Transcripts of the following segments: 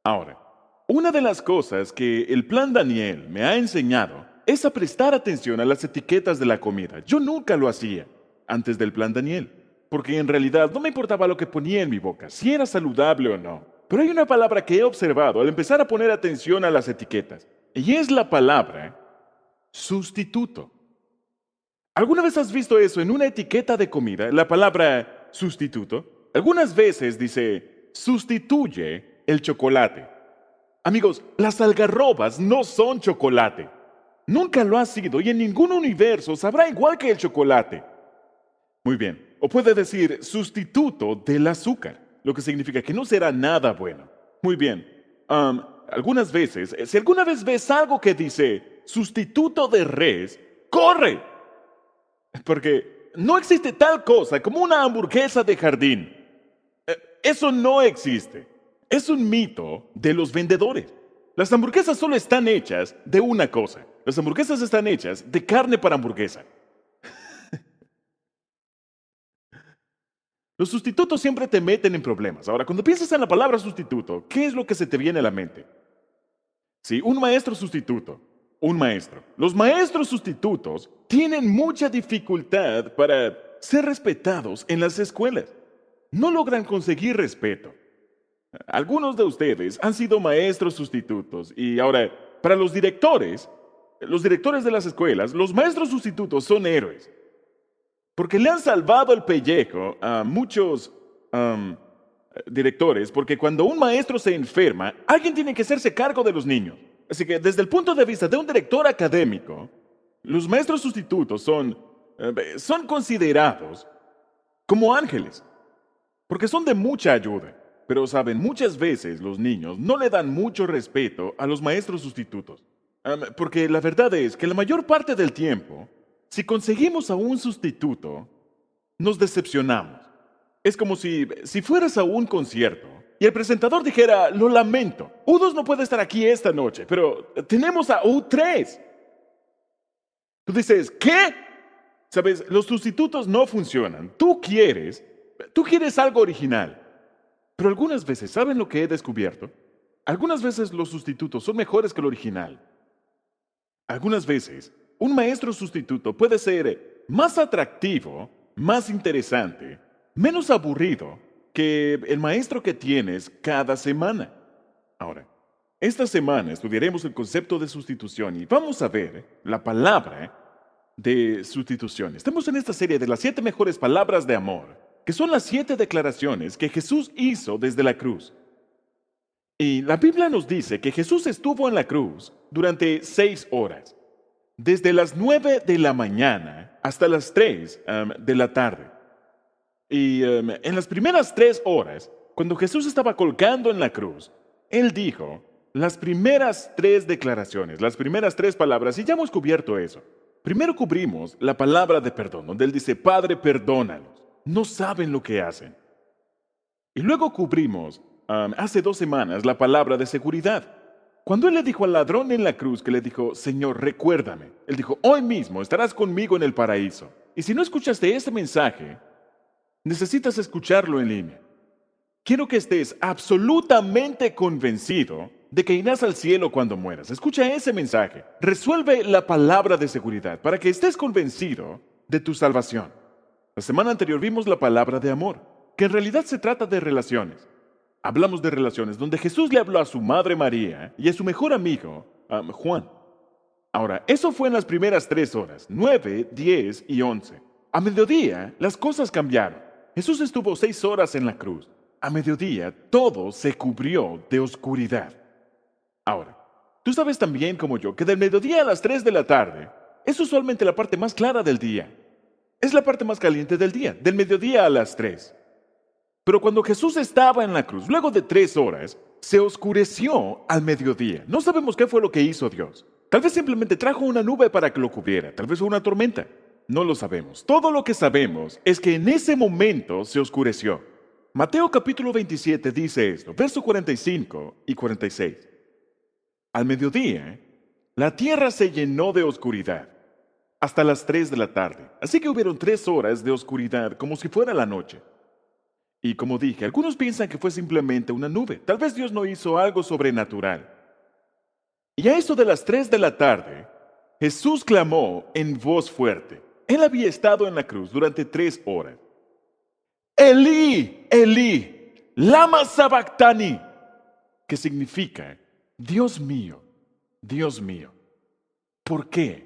Ahora, una de las cosas que el Plan Daniel me ha enseñado es a prestar atención a las etiquetas de la comida. Yo nunca lo hacía antes del Plan Daniel, porque en realidad no me importaba lo que ponía en mi boca, si era saludable o no. Pero hay una palabra que he observado al empezar a poner atención a las etiquetas, y es la palabra sustituto. ¿Alguna vez has visto eso en una etiqueta de comida? La palabra sustituto. Algunas veces dice sustituye el chocolate. Amigos, las algarrobas no son chocolate. Nunca lo ha sido y en ningún universo sabrá igual que el chocolate. Muy bien. O puede decir sustituto del azúcar, lo que significa que no será nada bueno. Muy bien. Algunas veces, si alguna vez ves algo que dice sustituto de res, ¡corre! Porque no existe tal cosa como una hamburguesa de jardín. Eso no existe. Es un mito de los vendedores. Las hamburguesas solo están hechas de una cosa. Las hamburguesas están hechas de carne para hamburguesa. Los sustitutos siempre te meten en problemas. Ahora, cuando piensas en la palabra sustituto, ¿qué es lo que se te viene a la mente? Sí, un maestro sustituto. Un maestro. Los maestros sustitutos tienen mucha dificultad para ser respetados en las escuelas. No logran conseguir respeto. Algunos de ustedes han sido maestros sustitutos y ahora, para los directores de las escuelas, los maestros sustitutos son héroes. Porque le han salvado el pellejo a muchos directores, porque cuando un maestro se enferma, alguien tiene que hacerse cargo de los niños. Así que desde el punto de vista de un director académico, los maestros sustitutos son considerados como ángeles, porque son de mucha ayuda. Pero saben, muchas veces los niños no le dan mucho respeto a los maestros sustitutos. Porque la verdad es que la mayor parte del tiempo, si conseguimos a un sustituto, nos decepcionamos. Es como si fueras a un concierto y el presentador dijera, lo lamento, U2 no puede estar aquí esta noche, pero tenemos a U3. Tú dices, ¿qué? Sabes, los sustitutos no funcionan. Tú quieres algo original. Pero algunas veces, ¿saben lo que he descubierto? Algunas veces los sustitutos son mejores que el original. Algunas veces, un maestro sustituto puede ser más atractivo, más interesante, menos aburrido que el maestro que tienes cada semana. Ahora, esta semana estudiaremos el concepto de sustitución y vamos a ver la palabra de sustitución. Estamos en esta serie de las 7 mejores palabras de amor, que son las 7 declaraciones que Jesús hizo desde la cruz. Y la Biblia nos dice que Jesús estuvo en la cruz durante 6 horas, desde las 9 de la mañana hasta las 3 de la tarde. Y en las primeras 3 horas, cuando Jesús estaba colgando en la cruz, Él dijo las primeras 3 declaraciones, las primeras 3 palabras, y ya hemos cubierto eso. Primero cubrimos la palabra de perdón, donde Él dice, Padre, perdónalos, no saben lo que hacen. Y luego cubrimos, hace 2 semanas, la palabra de seguridad. Cuando Él le dijo al ladrón en la cruz, que le dijo, Señor, recuérdame. Él dijo, hoy mismo estarás conmigo en el paraíso. Y si no escuchaste este mensaje, necesitas escucharlo en línea. Quiero que estés absolutamente convencido de que irás al cielo cuando mueras. Escucha ese mensaje. Resuelve la palabra de seguridad para que estés convencido de tu salvación. La semana anterior vimos la palabra de amor, que en realidad se trata de relaciones. Hablamos de relaciones donde Jesús le habló a su madre María y a su mejor amigo, Juan. Ahora, eso fue en las primeras 3 horas, 9, 10 y 11. A mediodía, las cosas cambiaron. Jesús estuvo 6 horas en la cruz. A mediodía, todo se cubrió de oscuridad. Ahora, tú sabes también como yo que del mediodía a las 3 de la tarde es usualmente la parte más clara del día. Es la parte más caliente del día, del mediodía a las 3. Pero cuando Jesús estaba en la cruz, luego de 3 horas, se oscureció al mediodía. No sabemos qué fue lo que hizo Dios. Tal vez simplemente trajo una nube para que lo cubriera. Tal vez fue una tormenta. No lo sabemos. Todo lo que sabemos es que en ese momento se oscureció. Mateo capítulo 27 dice esto, versos 45 y 46. Al mediodía, la tierra se llenó de oscuridad hasta las 3 de la tarde. Así que hubieron 3 horas de oscuridad como si fuera la noche. Y como dije, algunos piensan que fue simplemente una nube. Tal vez Dios no hizo algo sobrenatural. Y a eso de las 3 de la tarde, Jesús clamó en voz fuerte. Él había estado en la cruz durante 3 horas. Elí, Elí, lama sabactani, que significa, Dios mío, ¿por qué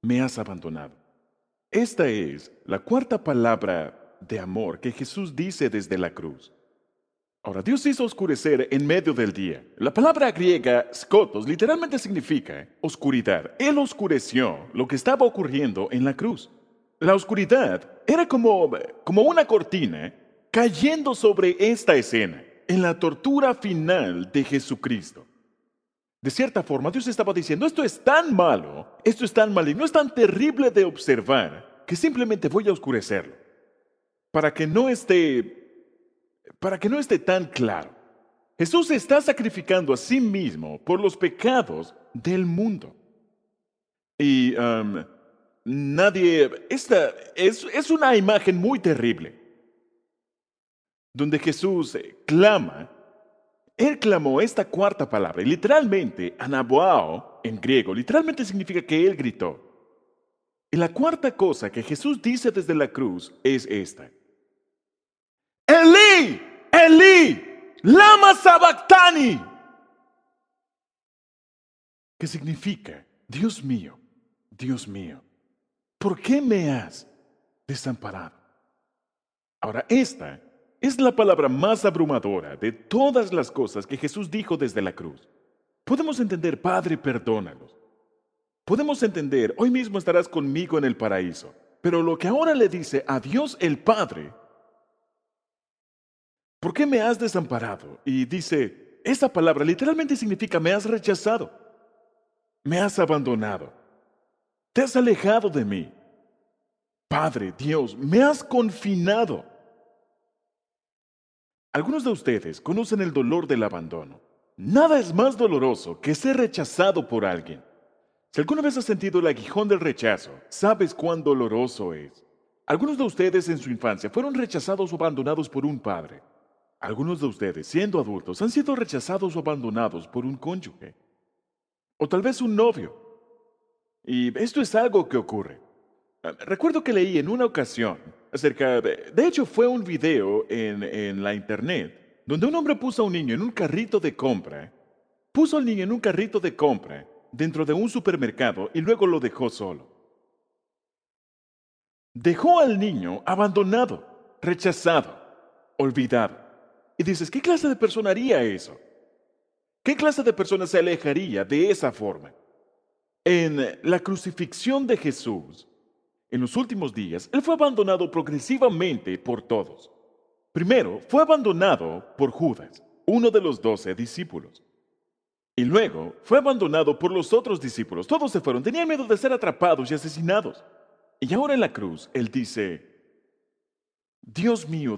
me has abandonado? Esta es la cuarta palabra de amor que Jesús dice desde la cruz. Ahora, Dios hizo oscurecer en medio del día. La palabra griega skotos literalmente significa oscuridad. Él oscureció lo que estaba ocurriendo en la cruz. La oscuridad era como una cortina cayendo sobre esta escena, en la tortura final de Jesucristo. De cierta forma, Dios estaba diciendo, esto es tan malo, esto es tan maligno, es tan terrible de observar, que simplemente voy a oscurecerlo, para que no esté tan claro. Jesús se está sacrificando a sí mismo por los pecados del mundo. Y esta es una imagen muy terrible, donde Jesús él clamó esta cuarta palabra, y literalmente, anaboao, en griego, literalmente significa que él gritó. Y la cuarta cosa que Jesús dice desde la cruz es esta. Elí, Elí, lama sabactani, que significa, Dios mío, ¿por qué me has desamparado? Ahora, esta es la palabra más abrumadora de todas las cosas que Jesús dijo desde la cruz. Podemos entender, Padre, perdónalos. Podemos entender, hoy mismo estarás conmigo en el paraíso. Pero lo que ahora le dice a Dios el Padre, ¿por qué me has desamparado? Y dice, esa palabra literalmente significa me has rechazado, me has abandonado, te has alejado de mí. Padre, Dios, me has confinado. Algunos de ustedes conocen el dolor del abandono. Nada es más doloroso que ser rechazado por alguien. Si alguna vez has sentido el aguijón del rechazo, sabes cuán doloroso es. Algunos de ustedes en su infancia fueron rechazados o abandonados por un padre. Algunos de ustedes, siendo adultos, han sido rechazados o abandonados por un cónyuge. O tal vez un novio. Y esto es algo que ocurre. Recuerdo que leí en una ocasión de hecho fue un video en la internet, donde un hombre puso a un niño en un carrito de compra, puso al niño en un carrito de compra dentro de un supermercado y luego lo dejó solo. Dejó al niño abandonado, rechazado, olvidado. Y dices, ¿qué clase de persona haría eso? ¿Qué clase de persona se alejaría de esa forma? En la crucifixión de Jesús, en los últimos días, Él fue abandonado progresivamente por todos. Primero, fue abandonado por Judas, uno de los 12 discípulos. Y luego, fue abandonado por los otros discípulos. Todos se fueron, tenían miedo de ser atrapados y asesinados. Y ahora en la cruz, Él dice, Dios mío,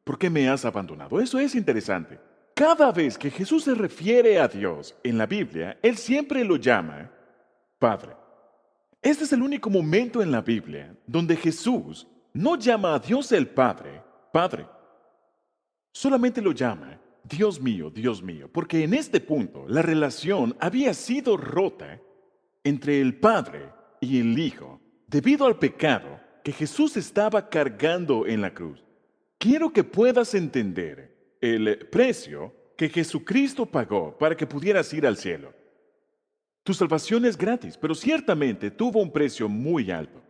¿por qué me has abandonado? Eso es interesante. Cada vez que Jesús se refiere a Dios en la Biblia, Él siempre lo llama Padre. Este es el único momento en la Biblia donde Jesús no llama a Dios el Padre, Padre. Solamente lo llama Dios mío, porque en este punto la relación había sido rota entre el Padre y el Hijo debido al pecado que Jesús estaba cargando en la cruz. Quiero que puedas entender el precio que Jesucristo pagó para que pudieras ir al cielo. Tu salvación es gratis, pero ciertamente tuvo un precio muy alto.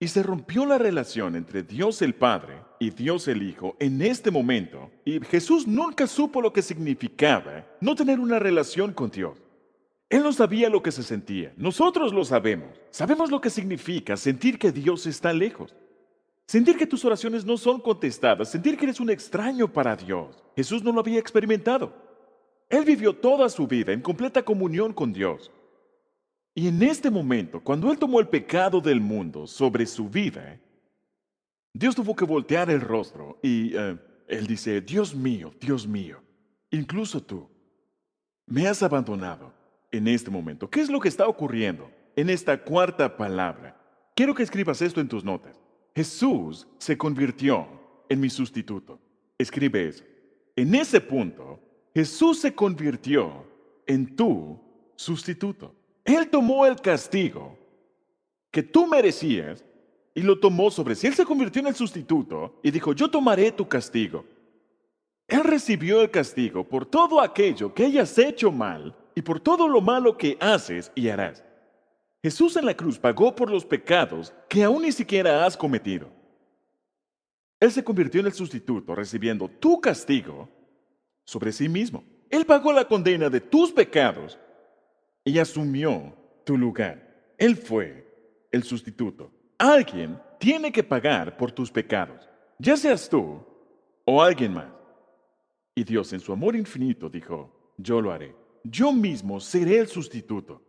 Y se rompió la relación entre Dios el Padre y Dios el Hijo en este momento. Y Jesús nunca supo lo que significaba no tener una relación con Dios. Él no sabía lo que se sentía. Nosotros lo sabemos. Sabemos lo que significa sentir que Dios está lejos. Sentir que tus oraciones no son contestadas. Sentir que eres un extraño para Dios. Jesús no lo había experimentado. Él vivió toda su vida en completa comunión con Dios. Y en este momento, cuando Él tomó el pecado del mundo sobre su vida, Dios tuvo que voltear el rostro y Él dice, Dios mío, incluso tú me has abandonado en este momento. ¿Qué es lo que está ocurriendo en esta cuarta palabra? Quiero que escribas esto en tus notas. Jesús se convirtió en mi sustituto. Escribe eso. En ese punto, Jesús se convirtió en tu sustituto. Él tomó el castigo que tú merecías y lo tomó sobre sí. Él se convirtió en el sustituto y dijo, yo tomaré tu castigo. Él recibió el castigo por todo aquello que hayas hecho mal y por todo lo malo que haces y harás. Jesús en la cruz pagó por los pecados que aún ni siquiera has cometido. Él se convirtió en el sustituto, recibiendo tu castigo sobre sí mismo. Él pagó la condena de tus pecados y asumió tu lugar. Él fue el sustituto. Alguien tiene que pagar por tus pecados, ya seas tú o alguien más. Y Dios en su amor infinito dijo, yo lo haré. Yo mismo seré el sustituto.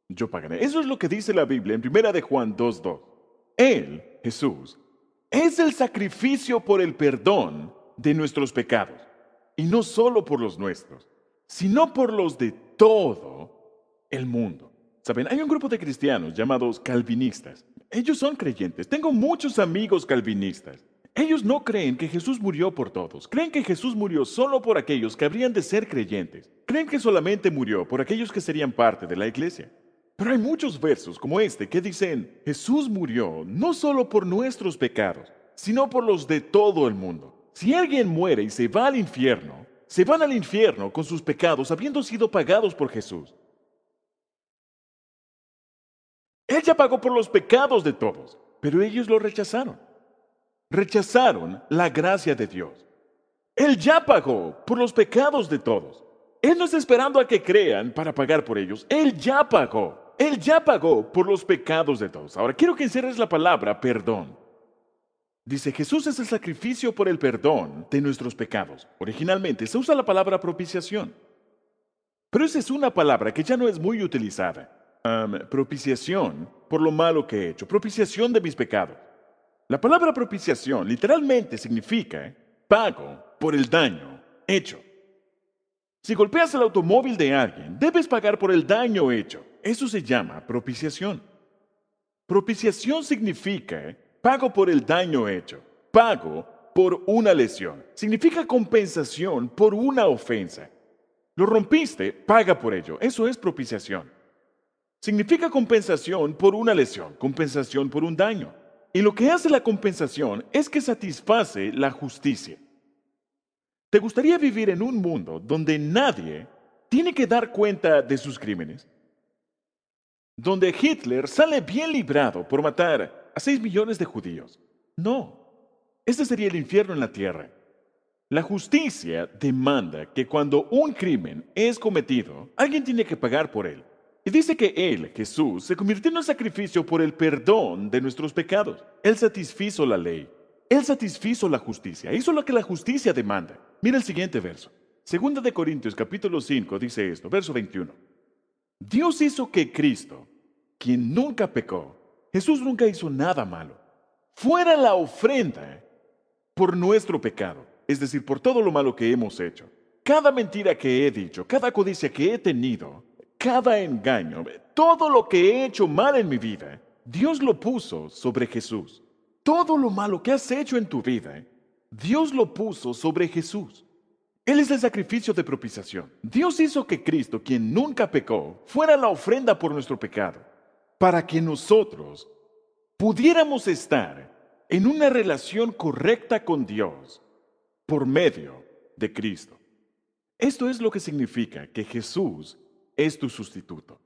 Yo pagaré. Eso es lo que dice la Biblia en 1 de Juan 2:2. Él, Jesús, es el sacrificio por el perdón de nuestros pecados. Y no solo por los nuestros, sino por los de todo el mundo. Saben, hay un grupo de cristianos llamados calvinistas. Ellos son creyentes. Tengo muchos amigos calvinistas. Ellos no creen que Jesús murió por todos. Creen que Jesús murió solo por aquellos que habrían de ser creyentes. Creen que solamente murió por aquellos que serían parte de la iglesia. Pero hay muchos versos como este que dicen, Jesús murió no solo por nuestros pecados, sino por los de todo el mundo. Si alguien muere y se va al infierno, se van al infierno con sus pecados habiendo sido pagados por Jesús. Él ya pagó por los pecados de todos, pero ellos lo rechazaron. Rechazaron la gracia de Dios. Él ya pagó por los pecados de todos. Él no está esperando a que crean para pagar por ellos. Él ya pagó. Él ya pagó por los pecados de todos. Ahora quiero que encierres la palabra perdón. Dice, Jesús es el sacrificio por el perdón de nuestros pecados. Originalmente se usa la palabra propiciación. Pero esa es una palabra que ya no es muy utilizada. Propiciación por lo malo que he hecho. Propiciación de mis pecados. La palabra propiciación literalmente significa pago por el daño hecho. Si golpeas el automóvil de alguien, debes pagar por el daño hecho. Eso se llama propiciación. Propiciación significa pago por el daño hecho. Pago por una lesión. Significa compensación por una ofensa. Lo rompiste, paga por ello. Eso es propiciación. Significa compensación por una lesión, compensación por un daño. Y lo que hace la compensación es que satisface la justicia. ¿Te gustaría vivir en un mundo donde nadie tiene que dar cuenta de sus crímenes? Donde Hitler sale bien librado por matar a 6 millones de judíos. No, este sería el infierno en la tierra. La justicia demanda que cuando un crimen es cometido, alguien tiene que pagar por él. Y dice que Él, Jesús, se convirtió en un sacrificio por el perdón de nuestros pecados. Él satisfizo la ley. Él satisfizo la justicia. Hizo lo que la justicia demanda. Mira el siguiente verso. Segunda de Corintios, capítulo 5, dice esto, verso 21. Dios hizo que Cristo, quien nunca pecó, Jesús nunca hizo nada malo, fuera la ofrenda por nuestro pecado, es decir, por todo lo malo que hemos hecho. Cada mentira que he dicho, cada codicia que he tenido, cada engaño, todo lo que he hecho mal en mi vida, Dios lo puso sobre Jesús. Todo lo malo que has hecho en tu vida, Dios lo puso sobre Jesús. Él es el sacrificio de propiciación. Dios hizo que Cristo, quien nunca pecó, fuera la ofrenda por nuestro pecado, para que nosotros pudiéramos estar en una relación correcta con Dios por medio de Cristo. Esto es lo que significa que Jesús es tu sustituto.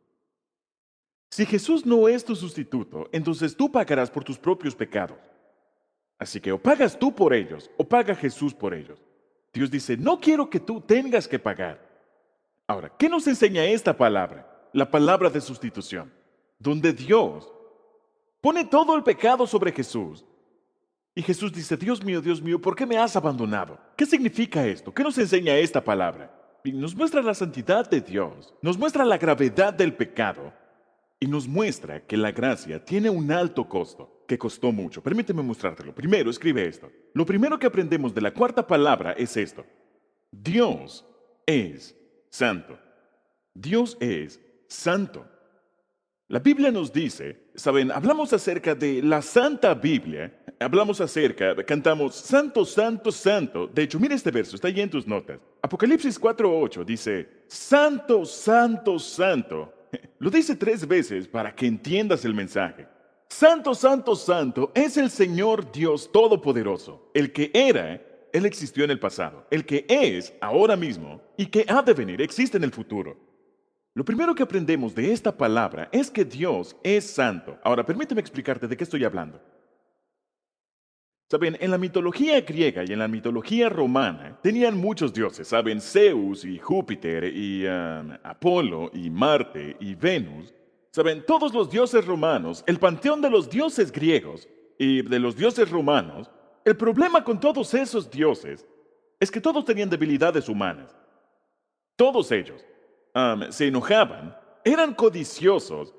Si Jesús no es tu sustituto, entonces tú pagarás por tus propios pecados. Así que o pagas tú por ellos, o paga Jesús por ellos. Dios dice, no quiero que tú tengas que pagar. Ahora, ¿qué nos enseña esta palabra? La palabra de sustitución, donde Dios pone todo el pecado sobre Jesús. Y Jesús dice, Dios mío, ¿por qué me has abandonado? ¿Qué significa esto? ¿Qué nos enseña esta palabra? Y nos muestra la santidad de Dios, nos muestra la gravedad del pecado y nos muestra que la gracia tiene un alto costo, que costó mucho. Permíteme mostrártelo. Primero, escribe esto. Lo primero que aprendemos de la cuarta palabra es esto. Dios es santo. Dios es santo. La Biblia nos dice, saben, hablamos acerca de la Santa Biblia, cantamos Santo, Santo, Santo. De hecho, mira este verso, está ahí en tus notas. Apocalipsis 4:8 dice, Santo, Santo, Santo. Lo dice 3 veces para que entiendas el mensaje. Santo, Santo, Santo es el Señor Dios Todopoderoso, el que era. Él existió en el pasado, el que es ahora mismo y que ha de venir, existe en el futuro. Lo primero que aprendemos de esta palabra es que Dios es santo. Ahora, permíteme explicarte de qué estoy hablando. Saben, en la mitología griega y en la mitología romana tenían muchos dioses, saben, Zeus y Júpiter y Apolo y Marte y Venus. Saben, todos los dioses romanos, el panteón de los dioses griegos y de los dioses romanos, el problema con todos esos dioses es que todos tenían debilidades humanas. Todos ellos se enojaban, eran codiciosos,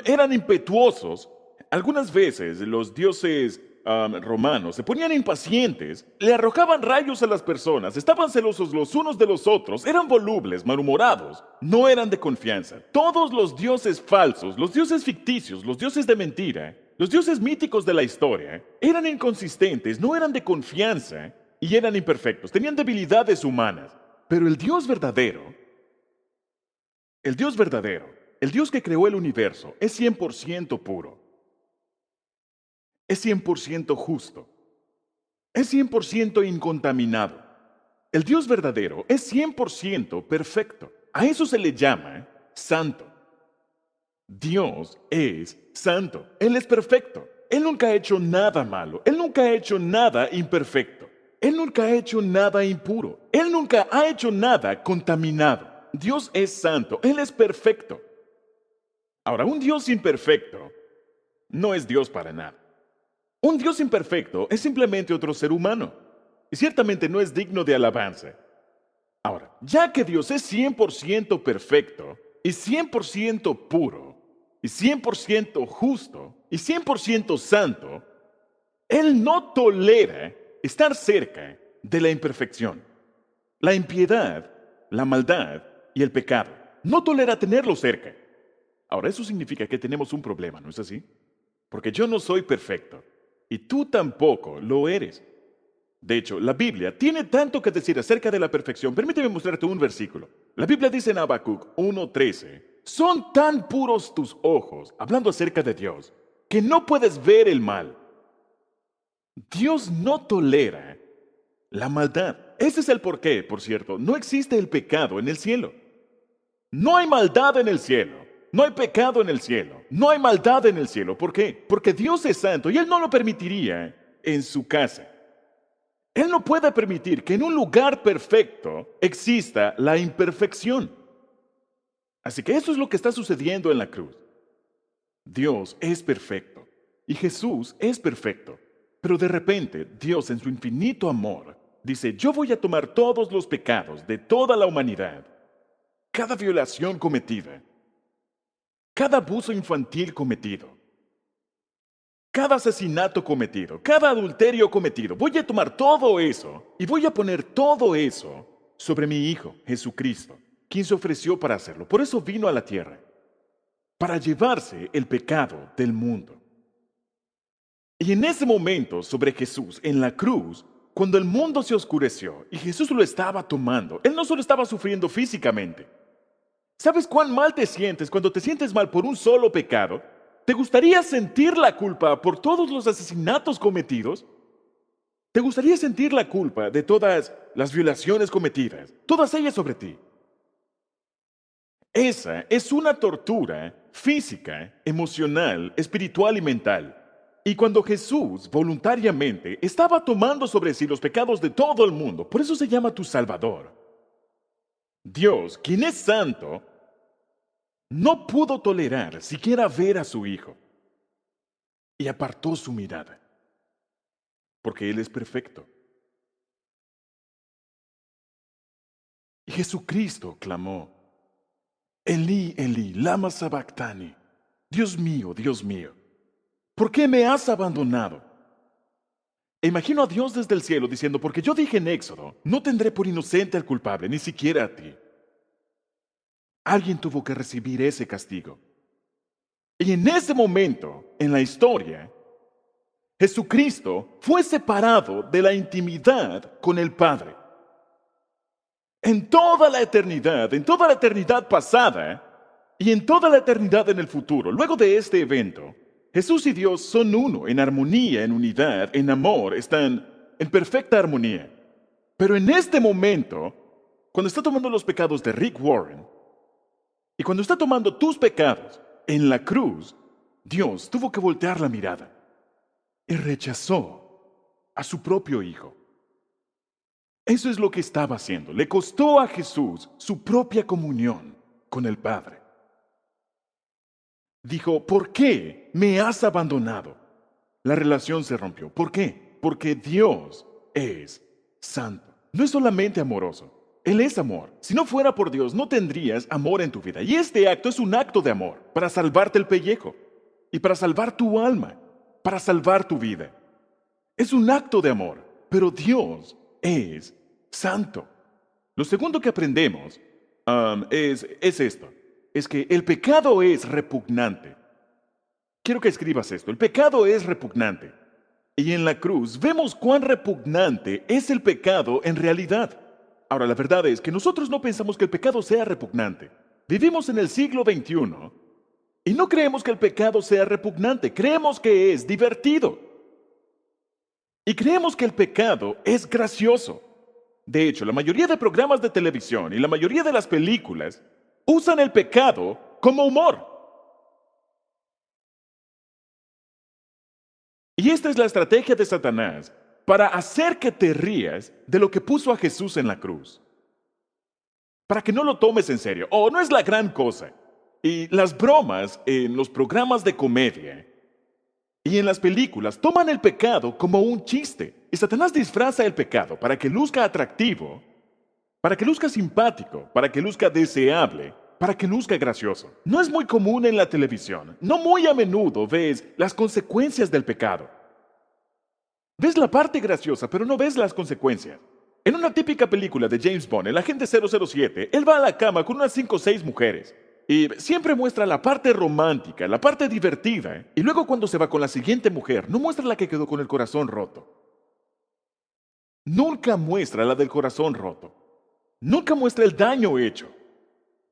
eran impetuosos. Algunas veces los dioses romanos se ponían impacientes, le arrojaban rayos a las personas, estaban celosos los unos de los otros, eran volubles, malhumorados, no eran de confianza. Todos los dioses falsos, los dioses ficticios, los dioses de mentira, los dioses míticos de la historia, eran inconsistentes, no eran de confianza y eran imperfectos, tenían debilidades humanas. Pero el Dios verdadero, el Dios que creó el universo, es 100% puro. Es 100% justo. Es 100% incontaminado. El Dios verdadero es 100% perfecto. A eso se le llama santo. Dios es santo. Él es perfecto. Él nunca ha hecho nada malo. Él nunca ha hecho nada imperfecto. Él nunca ha hecho nada impuro. Él nunca ha hecho nada contaminado. Dios es santo. Él es perfecto. Ahora, un Dios imperfecto no es Dios para nada. Un Dios imperfecto es simplemente otro ser humano. Y ciertamente no es digno de alabanza. Ahora, ya que Dios es 100% perfecto y 100% puro y 100% justo y 100% santo, Él no tolera estar cerca de la imperfección, la impiedad, la maldad y el pecado. No tolera tenerlo cerca. Ahora, eso significa que tenemos un problema, ¿no es así? Porque yo no soy perfecto y tú tampoco lo eres. De hecho, la Biblia tiene tanto que decir acerca de la perfección. Permíteme mostrarte un versículo. La Biblia dice en Habacuc 1:13, son tan puros tus ojos, hablando acerca de Dios, que no puedes ver el mal. Dios no tolera la maldad. Ese es el porqué, por cierto. No existe el pecado en el cielo. No hay maldad en el cielo. No hay pecado en el cielo. No hay maldad en el cielo. ¿Por qué? Porque Dios es santo y Él no lo permitiría en su casa. Él no puede permitir que en un lugar perfecto exista la imperfección. Así que eso es lo que está sucediendo en la cruz. Dios es perfecto y Jesús es perfecto. Pero de repente, Dios en su infinito amor dice, yo voy a tomar todos los pecados de toda la humanidad, cada violación cometida, cada abuso infantil cometido, cada asesinato cometido, cada adulterio cometido. Voy a tomar todo eso y voy a poner todo eso sobre mi Hijo, Jesucristo, quien se ofreció para hacerlo. Por eso vino a la tierra, para llevarse el pecado del mundo. Y en ese momento sobre Jesús, en la cruz, cuando el mundo se oscureció y Jesús lo estaba tomando, Él no solo estaba sufriendo físicamente. ¿Sabes cuán mal te sientes cuando te sientes mal por un solo pecado? ¿Te gustaría sentir la culpa por todos los asesinatos cometidos? ¿Te gustaría sentir la culpa de todas las violaciones cometidas, todas ellas sobre ti? Esa es una tortura física, emocional, espiritual y mental. Y cuando Jesús voluntariamente estaba tomando sobre sí los pecados de todo el mundo, por eso se llama tu Salvador. Dios, quien es santo, no pudo tolerar siquiera ver a su Hijo y apartó su mirada, porque Él es perfecto. Y Jesucristo clamó, Elí, Elí, lama sabactani, Dios mío, ¿por qué me has abandonado? E imagino a Dios desde el cielo diciendo, porque yo dije en Éxodo, no tendré por inocente al culpable, ni siquiera a ti. Alguien tuvo que recibir ese castigo. Y en ese momento, en la historia, Jesucristo fue separado de la intimidad con el Padre. En toda la eternidad pasada y en toda la eternidad en el futuro, luego de este evento, Jesús y Dios son uno, en armonía, en unidad, en amor, están en perfecta armonía. Pero en este momento, cuando está tomando los pecados de Rick Warren y cuando está tomando tus pecados en la cruz, Dios tuvo que voltear la mirada y rechazó a su propio Hijo. Eso es lo que estaba haciendo. Le costó a Jesús su propia comunión con el Padre. Dijo, ¿por qué me has abandonado? La relación se rompió. ¿Por qué? Porque Dios es santo. No es solamente amoroso. Él es amor. Si no fuera por Dios, no tendrías amor en tu vida. Y este acto es un acto de amor para salvarte el pellejo y para salvar tu alma, para salvar tu vida. Es un acto de amor, pero Dios es santo. Lo segundo que aprendemos es esto. Es que el pecado es repugnante. Quiero que escribas esto. El pecado es repugnante. Y en la cruz vemos cuán repugnante es el pecado en realidad. Ahora, la verdad es que nosotros no pensamos que el pecado sea repugnante. Vivimos en el siglo XXI y no creemos que el pecado sea repugnante. Creemos que es divertido. Y creemos que el pecado es gracioso. De hecho, la mayoría de programas de televisión y la mayoría de las películas usan el pecado como humor. Y esta es la estrategia de Satanás para hacer que te rías de lo que puso a Jesús en la cruz. Para que no lo tomes en serio. Oh, no es la gran cosa. Y las bromas en los programas de comedia y en las películas toman el pecado como un chiste. Y Satanás disfraza el pecado para que luzca atractivo, para que luzca simpático, para que luzca deseable, para que luzca gracioso. No es muy común en la televisión. No muy a menudo ves las consecuencias del pecado. Ves la parte graciosa, pero no ves las consecuencias. En una típica película de James Bond, el agente 007, él va a la cama con unas 5 o 6 mujeres. Y siempre muestra la parte romántica, la parte divertida. Y luego cuando se va con la siguiente mujer, no muestra la que quedó con el corazón roto. Nunca muestra la del corazón roto. Nunca muestra el daño hecho.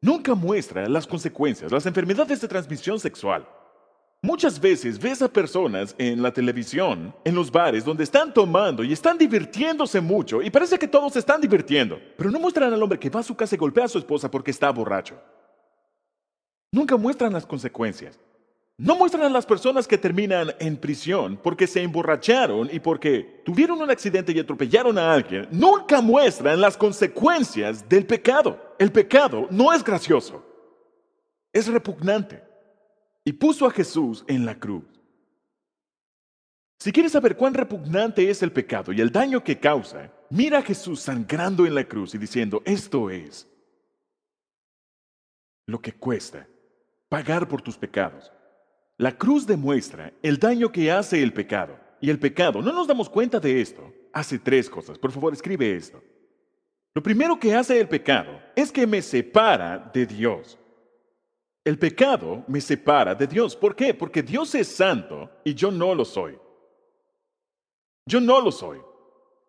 Nunca muestra las consecuencias, las enfermedades de transmisión sexual. Muchas veces ves a personas en la televisión, en los bares, donde están tomando y están divirtiéndose mucho y parece que todos se están divirtiendo, pero no muestran al hombre que va a su casa y golpea a su esposa porque está borracho. Nunca muestran las consecuencias. No muestran a las personas que terminan en prisión porque se emborracharon y porque tuvieron un accidente y atropellaron a alguien. Nunca muestran las consecuencias del pecado. El pecado no es gracioso. Es repugnante. Y puso a Jesús en la cruz. Si quieres saber cuán repugnante es el pecado y el daño que causa, mira a Jesús sangrando en la cruz y diciendo, esto es lo que cuesta pagar por tus pecados. La cruz demuestra el daño que hace el pecado. Y el pecado, no nos damos cuenta de esto, hace 3 cosas. Por favor, escribe esto. Lo primero que hace el pecado es que me separa de Dios. El pecado me separa de Dios. ¿Por qué? Porque Dios es santo y yo no lo soy. Yo no lo soy.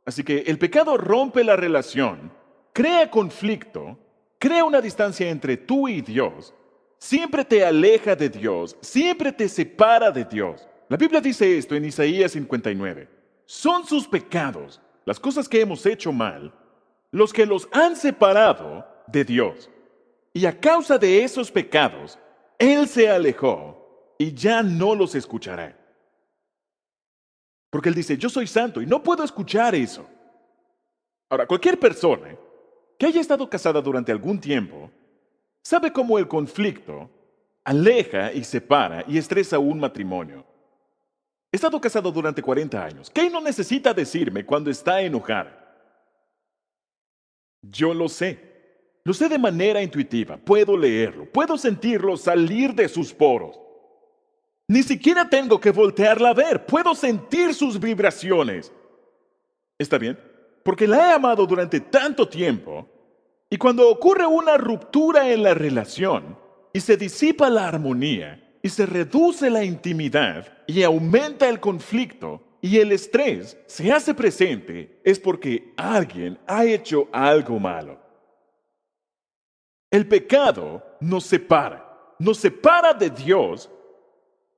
Así que el pecado rompe la relación, crea conflicto, crea una distancia entre tú y Dios. Siempre te aleja de Dios, siempre te separa de Dios. La Biblia dice esto en Isaías 59. Son sus pecados, las cosas que hemos hecho mal, los que los han separado de Dios. Y a causa de esos pecados, Él se alejó y ya no los escuchará. Porque Él dice, yo soy santo y no puedo escuchar eso. Ahora, cualquier persona que haya estado casada durante algún tiempo, sabe cómo el conflicto aleja y separa y estresa un matrimonio. He estado casado durante 40 años. ¿Qué no necesita decirme cuando está enojada? Yo lo sé. Lo sé de manera intuitiva. Puedo leerlo. Puedo sentirlo salir de sus poros. Ni siquiera tengo que voltearla a ver. Puedo sentir sus vibraciones. ¿Está bien? Porque la he amado durante tanto tiempo. Y cuando ocurre una ruptura en la relación y se disipa la armonía, y se reduce la intimidad y aumenta el conflicto y el estrés se hace presente, es porque alguien ha hecho algo malo. El pecado nos separa de Dios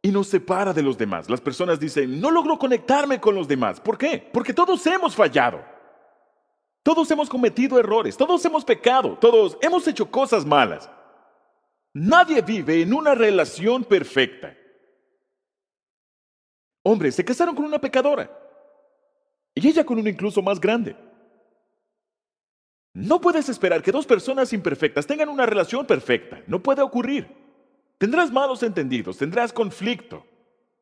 y nos separa de los demás. Las personas dicen, no logro conectarme con los demás. ¿Por qué? Porque todos hemos fallado. Todos hemos cometido errores, todos hemos pecado, todos hemos hecho cosas malas. Nadie vive en una relación perfecta. Hombres se casaron con una pecadora y ella con uno incluso más grande. No puedes esperar que dos personas imperfectas tengan una relación perfecta. No puede ocurrir. Tendrás malos entendidos, tendrás conflicto.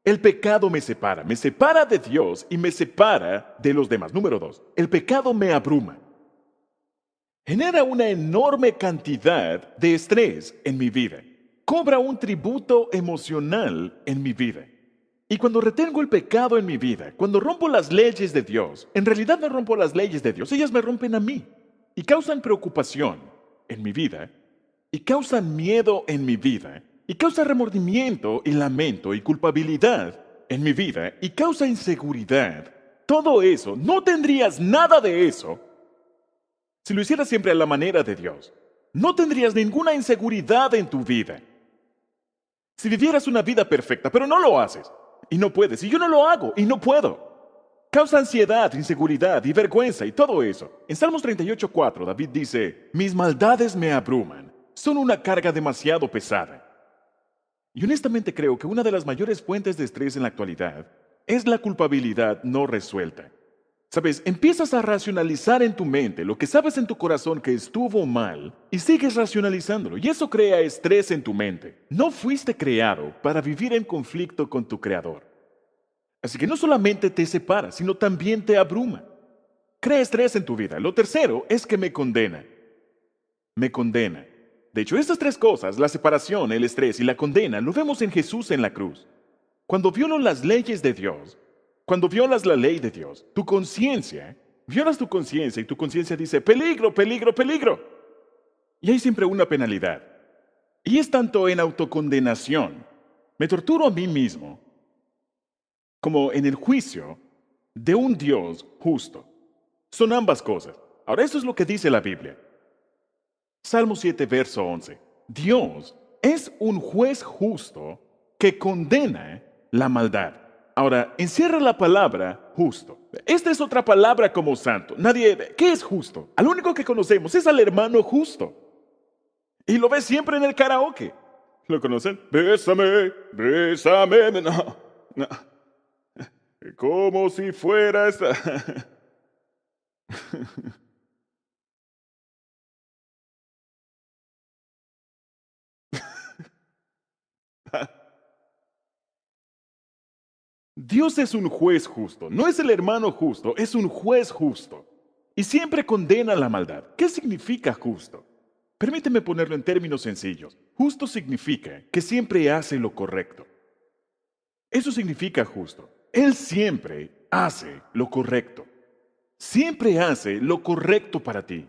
El pecado me separa de Dios y me separa de los demás. Número 2, el pecado me abruma. Genera una enorme cantidad de estrés en mi vida. Cobra un tributo emocional en mi vida. Y cuando retengo el pecado en mi vida, cuando rompo las leyes de Dios, en realidad no rompo las leyes de Dios, ellas me rompen a mí y causan preocupación en mi vida y causan miedo en mi vida y causa remordimiento y lamento y culpabilidad en mi vida y causa inseguridad. Todo eso, no tendrías nada de eso si lo hicieras siempre a la manera de Dios. No tendrías ninguna inseguridad en tu vida. Si vivieras una vida perfecta, pero no lo haces y no puedes, y yo no lo hago y no puedo. Causa ansiedad, inseguridad y vergüenza y todo eso. En Salmos 38:4, David dice, mis maldades me abruman, son una carga demasiado pesada. Y honestamente creo que una de las mayores fuentes de estrés en la actualidad es la culpabilidad no resuelta. Sabes, empiezas a racionalizar en tu mente lo que sabes en tu corazón que estuvo mal y sigues racionalizándolo y eso crea estrés en tu mente. No fuiste creado para vivir en conflicto con tu Creador. Así que no solamente te separa, sino también te abruma. Crea estrés en tu vida. Lo tercero es que me condena. Me condena. De hecho, estas tres cosas, la separación, el estrés y la condena, lo vemos en Jesús en la cruz. Cuando violó las leyes de Dios, cuando violas la ley de Dios, tu conciencia, violas tu conciencia y tu conciencia dice, peligro, peligro, peligro. Y hay siempre una penalidad. Y es tanto en autocondenación, me torturo a mí mismo, como en el juicio de un Dios justo. Son ambas cosas. Ahora, esto es lo que dice la Biblia. Salmo 7, verso 11. Dios es un juez justo que condena la maldad. Ahora, encierra la palabra justo. Esta es otra palabra como santo. ¿Qué es justo? Al único que conocemos es al hermano justo. Y lo ves siempre en el karaoke. ¿Lo conocen? Bésame, bésame. No, no. Como si fuera esta. Dios es un juez justo, no es el hermano justo, es un juez justo. Y siempre condena la maldad. ¿Qué significa justo? Permíteme ponerlo en términos sencillos. Justo significa que siempre hace lo correcto. Eso significa justo. Él siempre hace lo correcto. Siempre hace lo correcto para ti.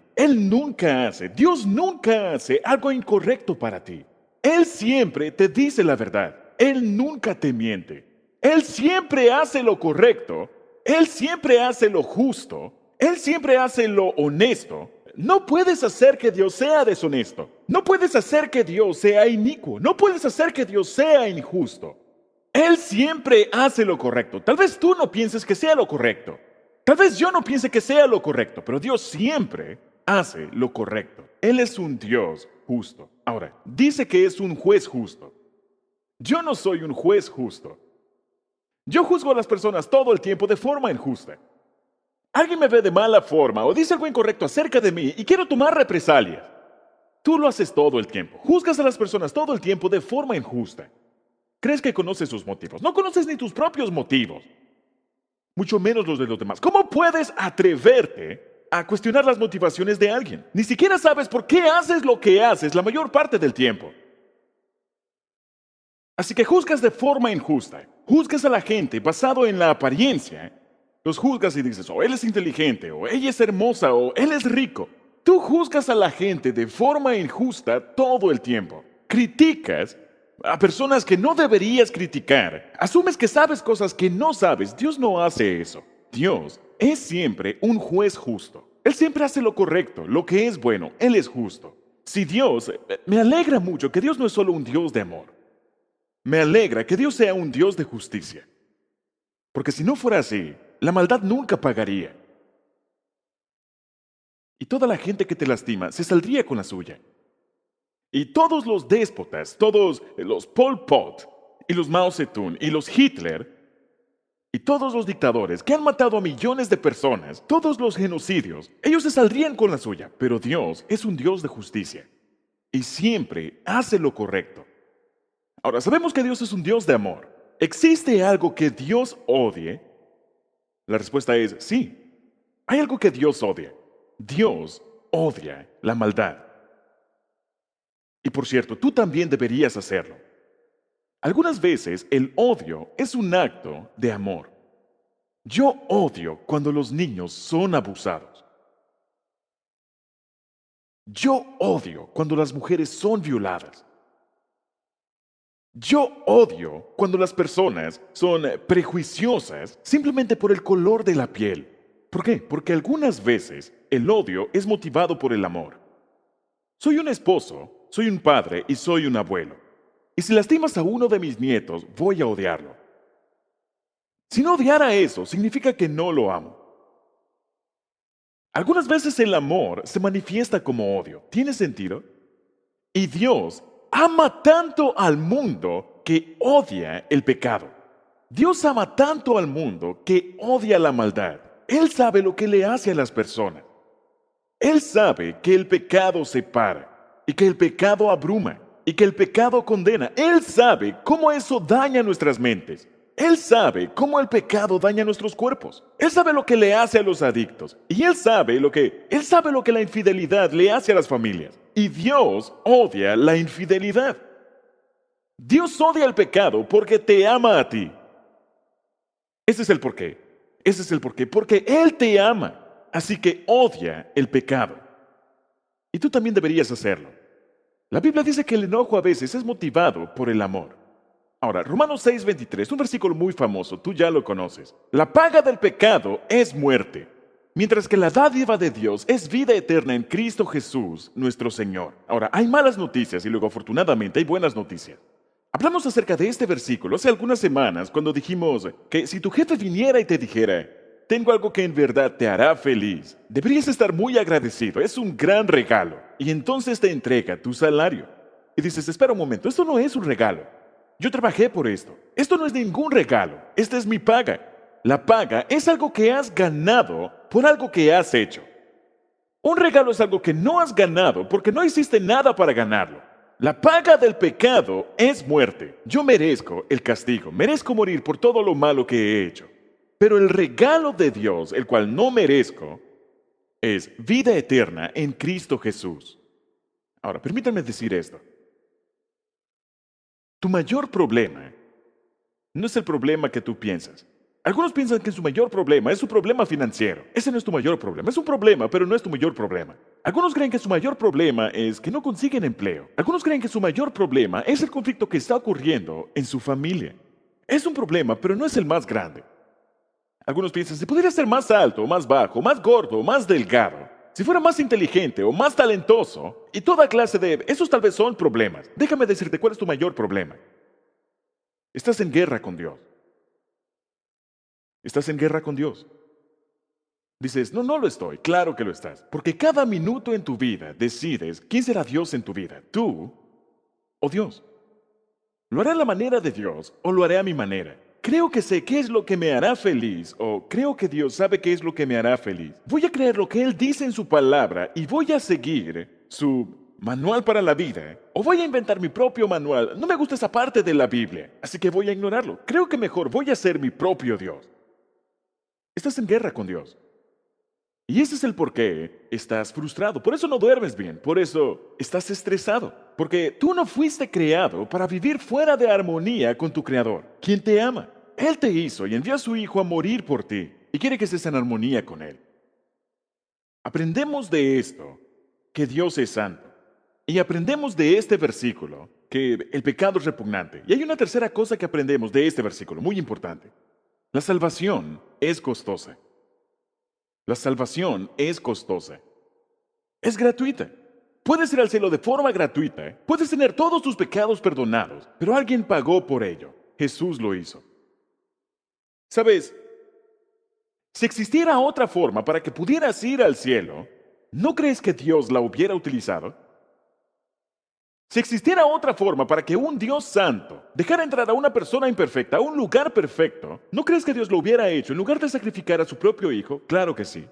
Dios nunca hace algo incorrecto para ti. Él siempre te dice la verdad. Él nunca te miente. Él siempre hace lo correcto. Él siempre hace lo justo. Él siempre hace lo honesto. No puedes hacer que Dios sea deshonesto. No puedes hacer que Dios sea inicuo. No puedes hacer que Dios sea injusto. Él siempre hace lo correcto. Tal vez tú no pienses que sea lo correcto. Tal vez yo no piense que sea lo correcto, pero Dios siempre hace lo correcto. Él es un Dios justo. Ahora, dice que es un juez justo. Yo no soy un juez justo. Yo juzgo a las personas todo el tiempo de forma injusta. Alguien me ve de mala forma o dice algo incorrecto acerca de mí y quiero tomar represalias. Tú lo haces todo el tiempo. Juzgas a las personas todo el tiempo de forma injusta. Crees que conoces sus motivos. No conoces ni tus propios motivos, mucho menos los de los demás. ¿Cómo puedes atreverte a cuestionar las motivaciones de alguien? Ni siquiera sabes por qué haces lo que haces la mayor parte del tiempo. Así que juzgas de forma injusta. Juzgas a la gente basado en la apariencia. Los juzgas y dices, él es inteligente, o ella es hermosa, o él es rico. Tú juzgas a la gente de forma injusta todo el tiempo. Criticas a personas que no deberías criticar. Asumes que sabes cosas que no sabes. Dios no hace eso. Dios es siempre un juez justo. Él siempre hace lo correcto, lo que es bueno. Él es justo. Si Dios, me alegra mucho que Dios no es solo un Dios de amor. Me alegra que Dios sea un Dios de justicia. Porque si no fuera así, la maldad nunca pagaría. Y toda la gente que te lastima se saldría con la suya. Y todos los déspotas, todos los Pol Pot, y los Mao Zedong, y los Hitler, y todos los dictadores que han matado a millones de personas, todos los genocidios, ellos se saldrían con la suya. Pero Dios es un Dios de justicia. Y siempre hace lo correcto. Ahora, sabemos que Dios es un Dios de amor. ¿Existe algo que Dios odie? La respuesta es sí. Hay algo que Dios odia. Dios odia la maldad. Y por cierto, tú también deberías hacerlo. Algunas veces el odio es un acto de amor. Yo odio cuando los niños son abusados. Yo odio cuando las mujeres son violadas. Yo odio cuando las personas son prejuiciosas simplemente por el color de la piel. ¿Por qué? Porque algunas veces el odio es motivado por el amor. Soy un esposo, soy un padre y soy un abuelo. Y si lastimas a uno de mis nietos, voy a odiarlo. Si no odiara eso, significa que no lo amo. Algunas veces el amor se manifiesta como odio. ¿Tiene sentido? Y Dios ama tanto al mundo que odia el pecado. Dios ama tanto al mundo que odia la maldad. Él sabe lo que le hace a las personas. Él sabe que el pecado separa y que el pecado abruma y que el pecado condena. Él sabe cómo eso daña nuestras mentes. Él sabe cómo el pecado daña nuestros cuerpos. Él sabe lo que le hace a los adictos. Y Él sabe lo que la infidelidad le hace a las familias. Y Dios odia la infidelidad. Dios odia el pecado porque te ama a ti. Ese es el porqué. Ese es el porqué. Porque Él te ama. Así que odia el pecado. Y tú también deberías hacerlo. La Biblia dice que el enojo a veces es motivado por el amor. Ahora, Romanos 6:23, un versículo muy famoso, tú ya lo conoces. La paga del pecado es muerte, mientras que la dádiva de Dios es vida eterna en Cristo Jesús, nuestro Señor. Ahora, hay malas noticias y luego afortunadamente hay buenas noticias. Hablamos acerca de este versículo hace algunas semanas cuando dijimos que si tu jefe viniera y te dijera, tengo algo que en verdad te hará feliz, deberías estar muy agradecido, es un gran regalo. Y entonces te entrega tu salario. Y dices, espera un momento, esto no es un regalo. Yo trabajé por esto. Esto no es ningún regalo. Esta es mi paga. La paga es algo que has ganado por algo que has hecho. Un regalo es algo que no has ganado porque no hiciste nada para ganarlo. La paga del pecado es muerte. Yo merezco el castigo. Merezco morir por todo lo malo que he hecho. Pero el regalo de Dios, el cual no merezco, es vida eterna en Cristo Jesús. Ahora, permítanme decir esto. Tu mayor problema no es el problema que tú piensas. Algunos piensan que su mayor problema es su problema financiero. Ese no es tu mayor problema. Es un problema, pero no es tu mayor problema. Algunos creen que su mayor problema es que no consiguen empleo. Algunos creen que su mayor problema es el conflicto que está ocurriendo en su familia. Es un problema, pero no es el más grande. Algunos piensan, si pudiera ser más alto, más bajo, más gordo, más delgado, si fuera más inteligente o más talentoso, y toda clase de... Esos tal vez son problemas. Déjame decirte cuál es tu mayor problema. Estás en guerra con Dios. Estás en guerra con Dios. Dices, no lo estoy. Claro que lo estás. Porque cada minuto en tu vida decides quién será Dios en tu vida, tú o Dios. ¿Lo haré a la manera de Dios o lo haré a mi manera? Creo que sé qué es lo que me hará feliz o creo que Dios sabe qué es lo que me hará feliz. Voy a creer lo que Él dice en su palabra y voy a seguir su manual para la vida o voy a inventar mi propio manual. No me gusta esa parte de la Biblia, así que voy a ignorarlo. Creo que mejor voy a ser mi propio Dios. Estás en guerra con Dios. Y ese es el por qué estás frustrado. Por eso no duermes bien. Por eso estás estresado. Porque tú no fuiste creado para vivir fuera de armonía con tu Creador, quien te ama. Él te hizo y envió a su Hijo a morir por ti. Y quiere que estés en armonía con Él. Aprendemos de esto que Dios es santo. Y aprendemos de este versículo que el pecado es repugnante. Y hay una tercera cosa que aprendemos de este versículo, muy importante. La salvación es costosa. La salvación es costosa. Es gratuita. Puedes ir al cielo de forma gratuita. Puedes tener todos tus pecados perdonados, pero alguien pagó por ello. Jesús lo hizo. ¿Sabes? Si existiera otra forma para que pudieras ir al cielo, ¿no crees que Dios la hubiera utilizado? Si existiera otra forma para que un Dios santo dejara entrar a una persona imperfecta a un lugar perfecto, ¿no crees que Dios lo hubiera hecho en lugar de sacrificar a su propio hijo? Claro que sí.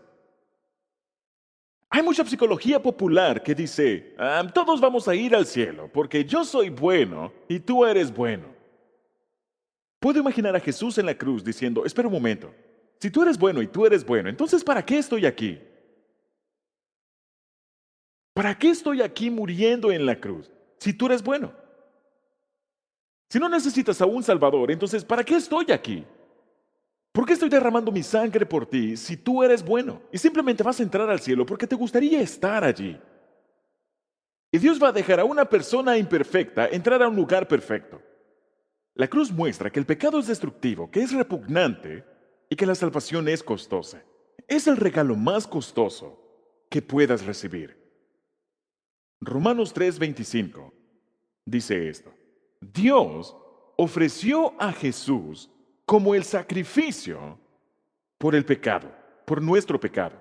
Hay mucha psicología popular que dice, todos vamos a ir al cielo porque yo soy bueno y tú eres bueno. Puedo imaginar a Jesús en la cruz diciendo, espera un momento, si tú eres bueno y tú eres bueno, entonces ¿para qué estoy aquí? ¿Para qué estoy aquí muriendo en la cruz si tú eres bueno? Si no necesitas a un Salvador, entonces ¿para qué estoy aquí? ¿Por qué estoy derramando mi sangre por ti si tú eres bueno? Y simplemente vas a entrar al cielo porque te gustaría estar allí. Y Dios va a dejar a una persona imperfecta entrar a un lugar perfecto. La cruz muestra que el pecado es destructivo, que es repugnante y que la salvación es costosa. Es el regalo más costoso que puedas recibir. Romanos 3:25 dice esto. Dios ofreció a Jesús como el sacrificio por el pecado, por nuestro pecado.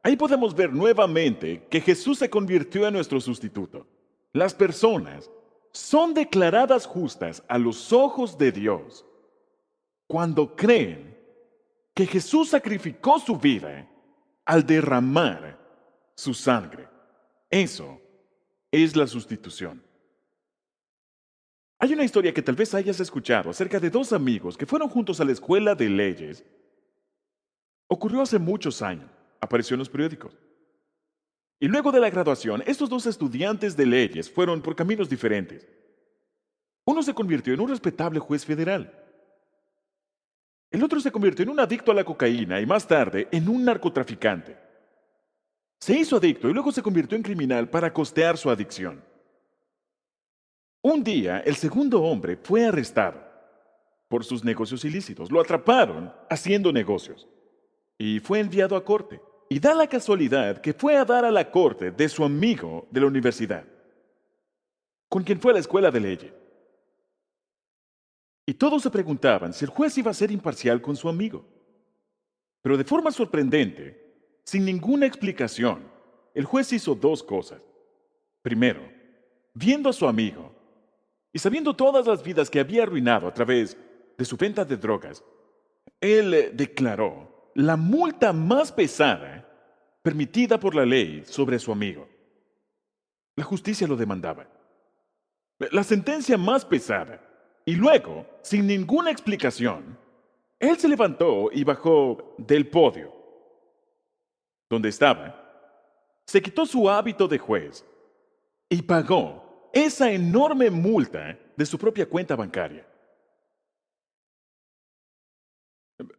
Ahí podemos ver nuevamente que Jesús se convirtió en nuestro sustituto. Las personas son declaradas justas a los ojos de Dios cuando creen que Jesús sacrificó su vida al derramar su sangre. Eso es la sustitución. Hay una historia que tal vez hayas escuchado acerca de dos amigos que fueron juntos a la escuela de leyes. Ocurrió hace muchos años, apareció en los periódicos. Y luego de la graduación, estos dos estudiantes de leyes fueron por caminos diferentes. Uno se convirtió en un respetable juez federal. El otro se convirtió en un adicto a la cocaína y más tarde en un narcotraficante. Se hizo adicto y luego se convirtió en criminal para costear su adicción. Un día, el segundo hombre fue arrestado por sus negocios ilícitos. Lo atraparon haciendo negocios y fue enviado a corte. Y da la casualidad que fue a dar a la corte de su amigo de la universidad, con quien fue a la escuela de leyes. Y todos se preguntaban si el juez iba a ser imparcial con su amigo. Pero de forma sorprendente, sin ninguna explicación, el juez hizo dos cosas. Primero, viendo a su amigo y sabiendo todas las vidas que había arruinado a través de su venta de drogas, él declaró la multa más pesada permitida por la ley sobre su amigo. La justicia lo demandaba. La sentencia más pesada. Y luego, sin ninguna explicación, él se levantó y bajó del podio donde estaba, se quitó su hábito de juez y pagó esa enorme multa de su propia cuenta bancaria.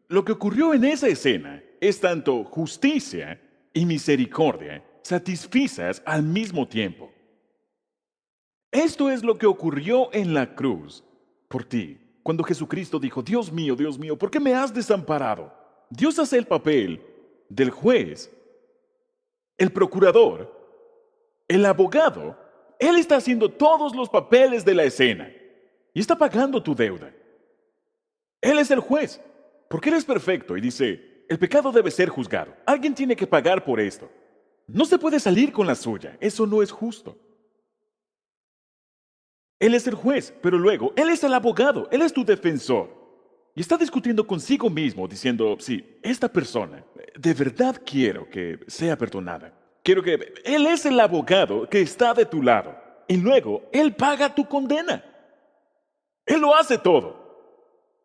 Lo que ocurrió en esa escena es tanto justicia y misericordia satisfechas al mismo tiempo. Esto es lo que ocurrió en la cruz por ti, cuando Jesucristo dijo, Dios mío, ¿por qué me has desamparado? Dios hace el papel del juez, el procurador, el abogado. Él está haciendo todos los papeles de la escena y está pagando tu deuda. Él es el juez, porque Él es perfecto y dice, el pecado debe ser juzgado. Alguien tiene que pagar por esto. No se puede salir con la suya. Eso no es justo. Él es el juez, pero luego Él es el abogado. Él es tu defensor. Y está discutiendo consigo mismo, diciendo, sí, esta persona, de verdad quiero que sea perdonada. Quiero que... Él es el abogado que está de tu lado. Y luego Él paga tu condena. Él lo hace todo.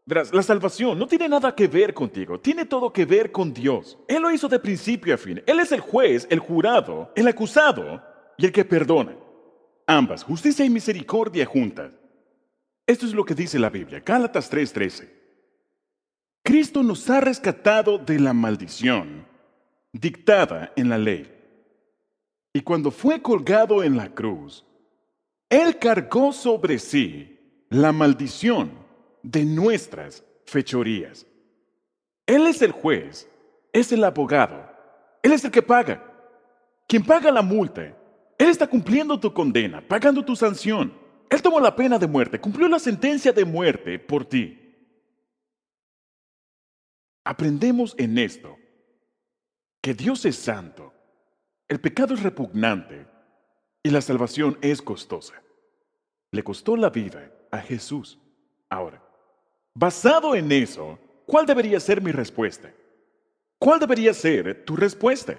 Verás, la salvación no tiene nada que ver contigo, tiene todo que ver con Dios. Él lo hizo de principio a fin. Él es el juez, el jurado, el acusado y el que perdona. Ambas, justicia y misericordia juntas. Esto es lo que dice la Biblia, Gálatas 3:13. Cristo nos ha rescatado de la maldición dictada en la ley. Y cuando fue colgado en la cruz, Él cargó sobre sí la maldición de nuestras fechorías. Él es el juez, es el abogado, Él es el que paga. Quien paga la multa, Él está cumpliendo tu condena, pagando tu sanción. Él tomó la pena de muerte, cumplió la sentencia de muerte por ti. Aprendemos en esto que Dios es santo, el pecado es repugnante y la salvación es costosa. Le costó la vida a Jesús. Ahora, basado en eso, ¿cuál debería ser mi respuesta? ¿Cuál debería ser tu respuesta?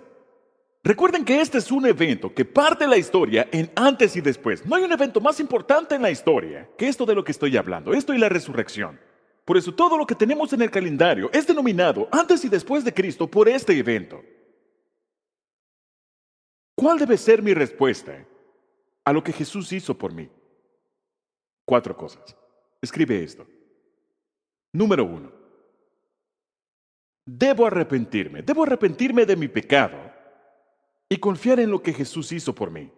Recuerden que este es un evento que parte la historia en antes y después. No hay un evento más importante en la historia que esto de lo que estoy hablando, esto y la resurrección. Por eso todo lo que tenemos en el calendario es denominado antes y después de Cristo por este evento. ¿Cuál debe ser mi respuesta a lo que Jesús hizo por mí? 4 cosas. Escribe esto. Número 1. Debo arrepentirme de mi pecado y confiar en lo que Jesús hizo por mí.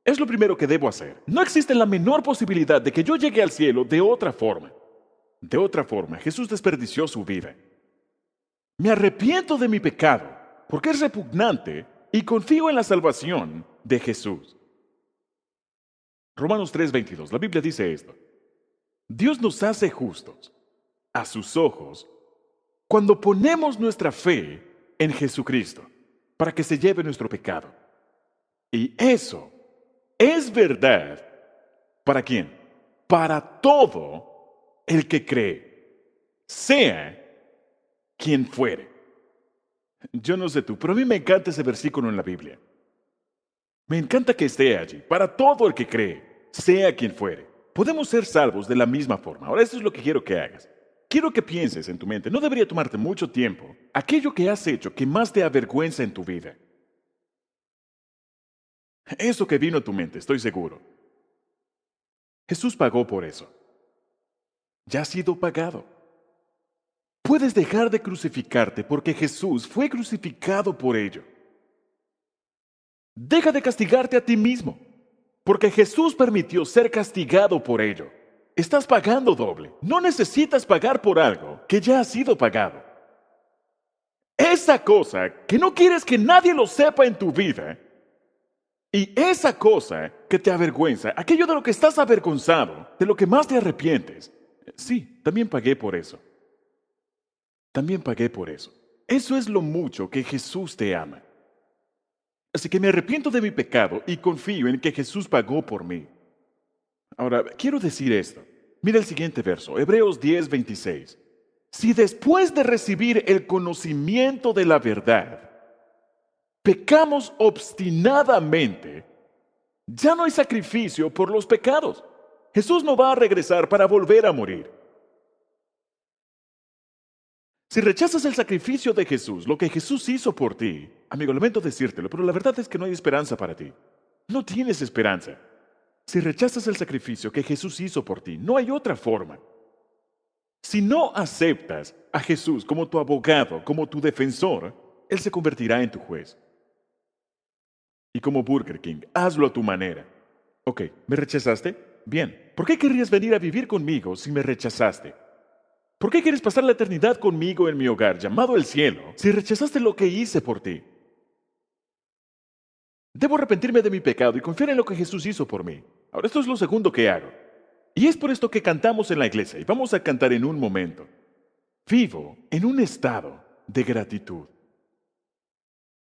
Es lo primero que debo hacer. No existe la menor posibilidad de que yo llegue al cielo de otra forma. De otra forma, Jesús desperdició su vida. Me arrepiento de mi pecado porque es repugnante y confío en la salvación de Jesús. Romanos 3:22, la Biblia dice esto. Dios nos hace justos a sus ojos cuando ponemos nuestra fe en Jesucristo para que se lleve nuestro pecado. Y eso es verdad. ¿Para quién? Para todo el que cree, sea quien fuere. Yo no sé tú, pero a mí me encanta ese versículo en la Biblia. Me encanta que esté allí, para todo el que cree, sea quien fuere. Podemos ser salvos de la misma forma. Ahora, esto es lo que quiero que hagas. Quiero que pienses en tu mente, no debería tomarte mucho tiempo, aquello que has hecho que más te avergüenza en tu vida. Eso que vino a tu mente, estoy seguro. Jesús pagó por eso. Ya ha sido pagado. Puedes dejar de crucificarte porque Jesús fue crucificado por ello. Deja de castigarte a ti mismo porque Jesús permitió ser castigado por ello. Estás pagando doble. No necesitas pagar por algo que ya ha sido pagado. Esa cosa que no quieres que nadie lo sepa en tu vida y esa cosa que te avergüenza, aquello de lo que estás avergonzado, de lo que más te arrepientes, sí, también pagué por eso. También pagué por eso. Eso es lo mucho que Jesús te ama. Así que me arrepiento de mi pecado y confío en que Jesús pagó por mí. Ahora, quiero decir esto. Mira el siguiente verso, Hebreos 10:26. Si después de recibir el conocimiento de la verdad, pecamos obstinadamente, ya no hay sacrificio por los pecados. Jesús no va a regresar para volver a morir. Si rechazas el sacrificio de Jesús, lo que Jesús hizo por ti, amigo, lamento decírtelo, pero la verdad es que no hay esperanza para ti. No tienes esperanza. Si rechazas el sacrificio que Jesús hizo por ti, no hay otra forma. Si no aceptas a Jesús como tu abogado, como tu defensor, Él se convertirá en tu juez. Y como Burger King, hazlo a tu manera. Ok, ¿me rechazaste? Bien. ¿Por qué querrías venir a vivir conmigo si me rechazaste? ¿Por qué quieres pasar la eternidad conmigo en mi hogar, llamado el cielo, si rechazaste lo que hice por ti? Debo arrepentirme de mi pecado y confiar en lo que Jesús hizo por mí. Ahora, esto es lo segundo que hago. Y es por esto que cantamos en la iglesia, y vamos a cantar en un momento. Vivo en un estado de gratitud.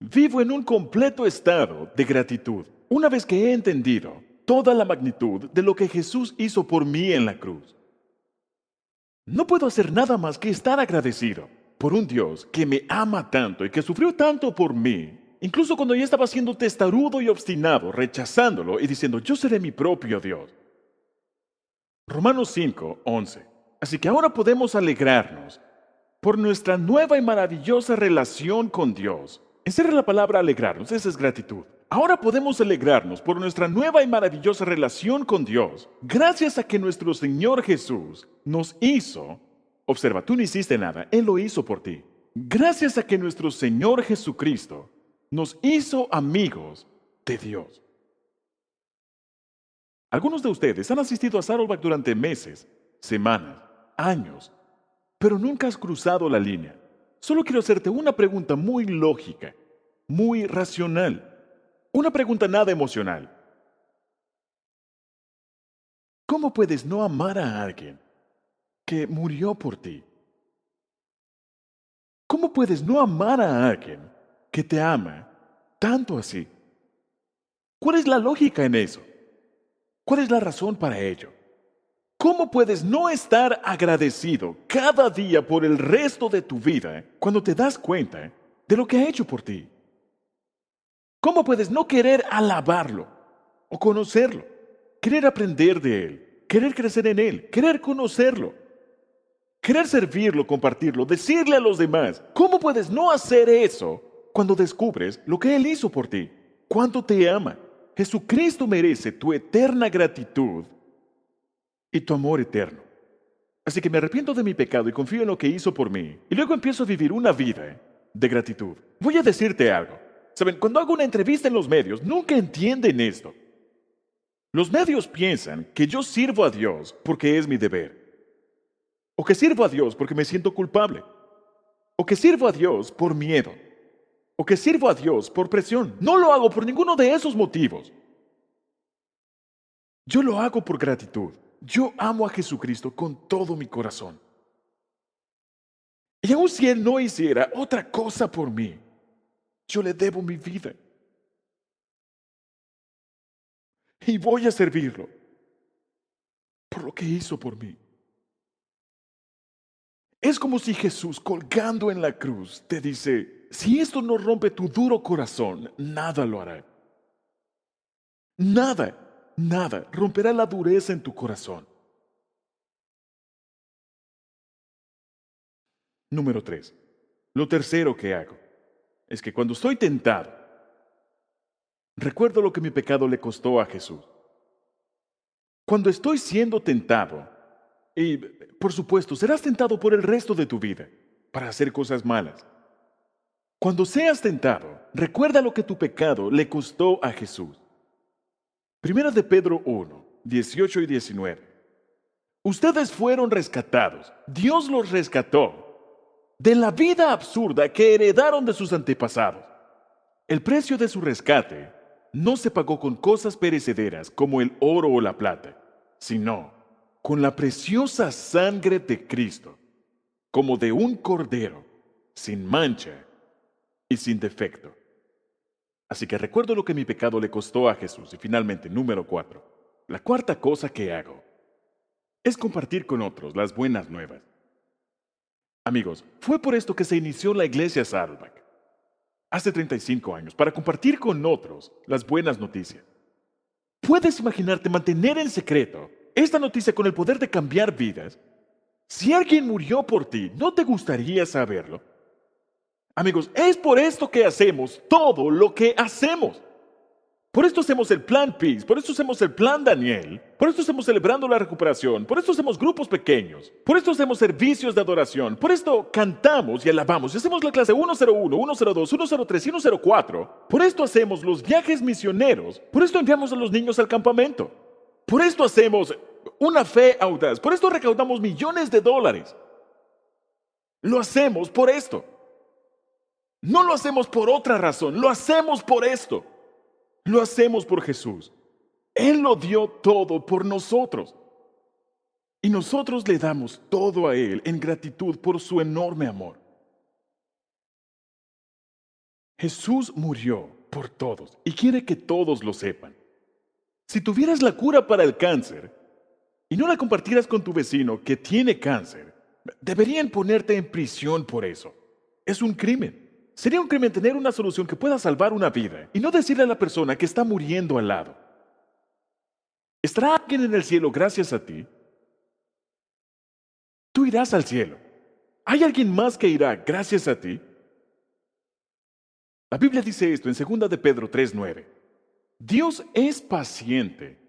Vivo en un completo estado de gratitud, una vez que he entendido toda la magnitud de lo que Jesús hizo por mí en la cruz. No puedo hacer nada más que estar agradecido por un Dios que me ama tanto y que sufrió tanto por mí, incluso cuando ya estaba siendo testarudo y obstinado, rechazándolo y diciendo, yo seré mi propio Dios. Romanos 5:11. Así que ahora podemos alegrarnos por nuestra nueva y maravillosa relación con Dios. Esa es la palabra alegrarnos, esa es gratitud. Ahora podemos alegrarnos por nuestra nueva y maravillosa relación con Dios, gracias a que nuestro Señor Jesús nos hizo, observa, tú no hiciste nada, Él lo hizo por ti. Gracias a que nuestro Señor Jesucristo nos hizo amigos de Dios. Algunos de ustedes han asistido a Saddleback durante meses, semanas, años, pero nunca has cruzado la línea. Solo quiero hacerte una pregunta muy lógica, muy racional, una pregunta nada emocional. ¿Cómo puedes no amar a alguien que murió por ti? ¿Cómo puedes no amar a alguien que te ama tanto así? ¿Cuál es la lógica en eso? ¿Cuál es la razón para ello? ¿Cómo puedes no estar agradecido cada día por el resto de tu vida cuando te das cuenta de lo que ha hecho por ti? ¿Cómo puedes no querer alabarlo o conocerlo, querer aprender de él, querer crecer en él, querer conocerlo, querer servirlo, compartirlo, decirle a los demás? ¿Cómo puedes no hacer eso cuando descubres lo que él hizo por ti? ¿Cuánto te ama? Jesucristo merece tu eterna gratitud y tu amor eterno. Así que me arrepiento de mi pecado y confío en lo que hizo por mí. Y luego empiezo a vivir una vida de gratitud. Voy a decirte algo. Saben, cuando hago una entrevista en los medios, nunca entienden esto. Los medios piensan que yo sirvo a Dios porque es mi deber. O que sirvo a Dios porque me siento culpable. O que sirvo a Dios por miedo. O que sirvo a Dios por presión. No lo hago por ninguno de esos motivos. Yo lo hago por gratitud. Yo amo a Jesucristo con todo mi corazón. Y aun si Él no hiciera otra cosa por mí, yo le debo mi vida. Y voy a servirlo por lo que hizo por mí. Es como si Jesús, colgando en la cruz, te dice: si esto no rompe tu duro corazón, nada lo hará. Nada romperá la dureza en tu corazón. Número 3. Lo tercero que hago es que cuando estoy tentado, recuerdo lo que mi pecado le costó a Jesús. Cuando estoy siendo tentado, y por supuesto serás tentado por el resto de tu vida para hacer cosas malas. Cuando seas tentado, recuerda lo que tu pecado le costó a Jesús. Primera de Pedro 1, 18 y 19. Ustedes fueron rescatados. Dios los rescató de la vida absurda que heredaron de sus antepasados. El precio de su rescate no se pagó con cosas perecederas como el oro o la plata, sino con la preciosa sangre de Cristo, como de un cordero, sin mancha y sin defecto. Así que recuerdo lo que mi pecado le costó a Jesús. Y finalmente, número 4. La cuarta cosa que hago es compartir con otros las buenas nuevas. Amigos, fue por esto que se inició la iglesia Saddleback, hace 35 años, para compartir con otros las buenas noticias. ¿Puedes imaginarte mantener en secreto esta noticia con el poder de cambiar vidas? Si alguien murió por ti, ¿no te gustaría saberlo? Amigos, es por esto que hacemos todo lo que hacemos. Por esto hacemos el Plan Peace, por esto hacemos el Plan Daniel, por esto estamos celebrando la recuperación, por esto hacemos grupos pequeños, por esto hacemos servicios de adoración, por esto cantamos y alabamos y hacemos la clase 101, 102, 103 y 104. Por esto hacemos los viajes misioneros, por esto enviamos a los niños al campamento, por esto hacemos una fe audaz, por esto recaudamos millones de dólares. Lo hacemos por esto. No lo hacemos por otra razón, lo hacemos por esto. Lo hacemos por Jesús. Él lo dio todo por nosotros. Y nosotros le damos todo a Él en gratitud por su enorme amor. Jesús murió por todos y quiere que todos lo sepan. Si tuvieras la cura para el cáncer y no la compartieras con tu vecino que tiene cáncer, deberían ponerte en prisión por eso. Es un crimen. Sería un crimen tener una solución que pueda salvar una vida y no decirle a la persona que está muriendo al lado: ¿estará alguien en el cielo gracias a ti? Tú irás al cielo. ¿Hay alguien más que irá gracias a ti? La Biblia dice esto en 2 de Pedro 3:9. Dios es paciente